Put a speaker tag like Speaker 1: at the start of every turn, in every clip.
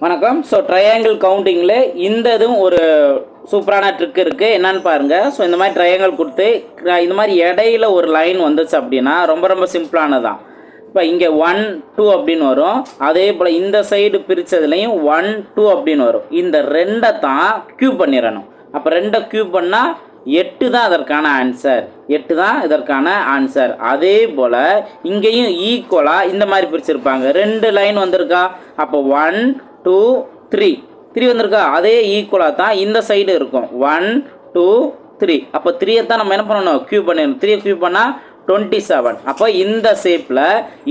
Speaker 1: வணக்கம். So triangle கவுண்டிங்கில் இந்த இதுவும் ஒரு சூப்பரான ட்ரிக் இருக்குது. என்னன்னு பாருங்கள். ஸோ இந்த மாதிரி ட்ரையாங்கிள் கொடுத்து இந்த மாதிரி இடையில ஒரு லைன் வந்துச்சு அப்படின்னா ரொம்ப சிம்பிளானது தான். இப்போ இங்கே 1 2 அப்படின்னு வரும். அதே போல் இந்த சைடு பிரித்ததுலேயும் 1 2 அப்படின்னு வரும். இந்த ரெண்டை தான் க்யூப் பண்ணிடணும். அப்போ ரெண்டை க்யூப் பண்ணால் 8 தான் அதற்கான ஆன்சர். 8 தான் இதற்கான ஆன்சர். அதே போல் இங்கேயும் ஈக்குவலாக இந்த மாதிரி பிரிச்சிருப்பாங்க. 2 லைன் வந்திருக்கா, அப்போ 1 2 3 வந்திருக்கா. அதே ஈக்குவலாக தான் இந்த சைடு இருக்கும். 1 2 3. அப்போ 3 தான் நம்ம என்ன பண்ணணும், க்யூப் பண்ணிடணும். 3 க்யூப் பண்ணால் 27. அப்போ இந்த ஷேப்பில்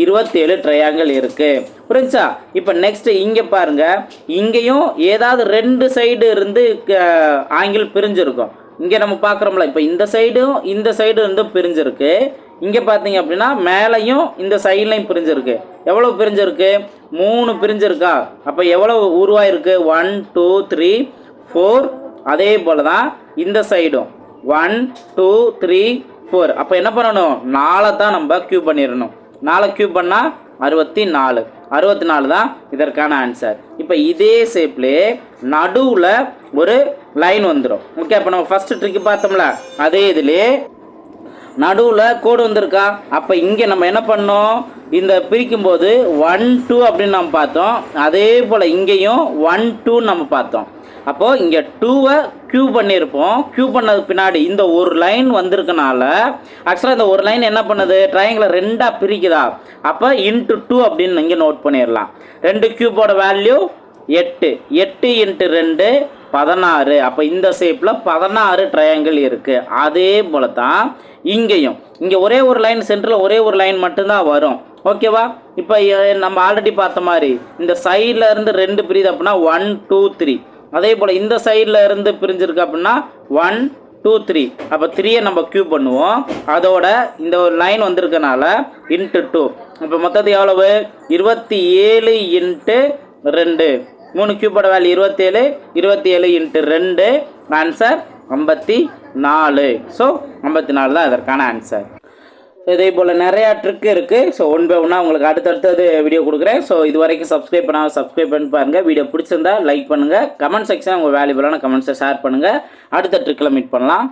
Speaker 1: 27 ட்ரையாங்கிள் இருக்குது. புரிஞ்சா? இப்போ நெக்ஸ்ட்டு இங்கே பாருங்கள். இங்கேயும் ஏதாவது 2 சைடு இருந்து ஆங்கிள் பிரிஞ்சிருக்கும். இங்கே நம்ம பார்க்குறோம்ல, இப்போ இந்த சைடு இருந்து பிரிஞ்சிருக்கு. இங்கே பார்த்தீங்க அப்படின்னா மேலேயும் இந்த சைட்லையும் பிரிஞ்சிருக்கு. எவ்வளோ பிரிஞ்சிருக்கு? 3 பிரிஞ்சிருக்கா. அப்போ எவ்வளோ உருவாயிருக்கு? 1 2 3 4. அதே போல் தான் இந்த சைடும் 1 2 3 4. அப்போ என்ன பண்ணணும், 4 தான் நம்ம க்யூப் பண்ணிடணும். 4 க்யூப் பண்ணால் 64 தான் இதற்கான ஆன்சர். இப்போ இதே ஷேப்லேயே நடுவில் ஒரு லைன் வந்துடும். ஓகே, அப்போ நம்ம ஃபஸ்ட்டு ட்ரிக்கு பார்த்தோம்ல, அதே இதுலேயே நடுவில் கோடு வந்திருக்கா. அப்போ இங்கே நம்ம என்ன பண்ணோம், இந்த பிரிக்கும்போது 1 2 அப்படின்னு நம்ம பார்த்தோம். அதே போல் இங்கேயும் 1 2 நம்ம பார்த்தோம். அப்போது இங்கே 2வை க்யூப் பண்ணியிருப்போம். க்யூப் பண்ணதுக்கு பின்னாடி இந்த ஒரு லைன் வந்திருக்கனால ஆக்சுவலாக இந்த ஒரு லைன் என்ன பண்ணுது, ட்ரையாங்கிளை 2ஆக பிரிக்குதா. அப்போ இன்ட்டு 2 அப்படின்னு இங்கே நோட் பண்ணிடலாம். 2 க்யூபோட வேல்யூ 8. 8 இன்ட்டு 2 16. அப்போ இந்த ஷேப்பில் 16 ட்ரையாங்கிள் இருக்குது. அதே போல் தான் இங்கேயும் இங்கே ஒரே ஒரு லைன், சென்டரில் ஒரே ஒரு லைன் மட்டும்தான் வரும். ஓகேவா? இப்போ நம்ம ஆல்ரெடி பார்த்த மாதிரி இந்த சைடில் இருந்து 2 பிரியுது அப்படின்னா 1 2 3. அதே போல் இந்த சைடில் இருந்து பிரிஞ்சிருக்கு அப்படின்னா 1 2 3. அப்போ 3யை நம்ம க்யூப் பண்ணுவோம். அதோட இந்த ஒரு லைன் வந்திருக்கனால இன்ட்டு 2. இப்போ மொத்தத்துக்கு எவ்வளவு? 27 இன்ட்டு 2. 3 க்யூபோட வேல்யூ 27. 27 into 2 answer 54. ஸோ 54 தான் இதற்கான ஆன்சர். இதே போல் நிறையா ட்ரிக் இருக்குது. ஸோ ஒன் பை ஒன்னாக உங்களுக்கு அடுத்தடுத்தது வீடியோ கொடுக்குறேன். ஸோ இது வரைக்கும் சப்ஸ்கிரைப் பண்ணி பாருங்கள். வீடியோ பிடிச்சிருந்தா லைக் பண்ணுங்கள். கமெண்ட் செக்ஷன் உங்கள் வேல்யூபிளான கமெண்ட்ஸை ஷேர் பண்ணுங்கள். அடுத்த ட்ரிக்கில் மீட் பண்ணலாம்.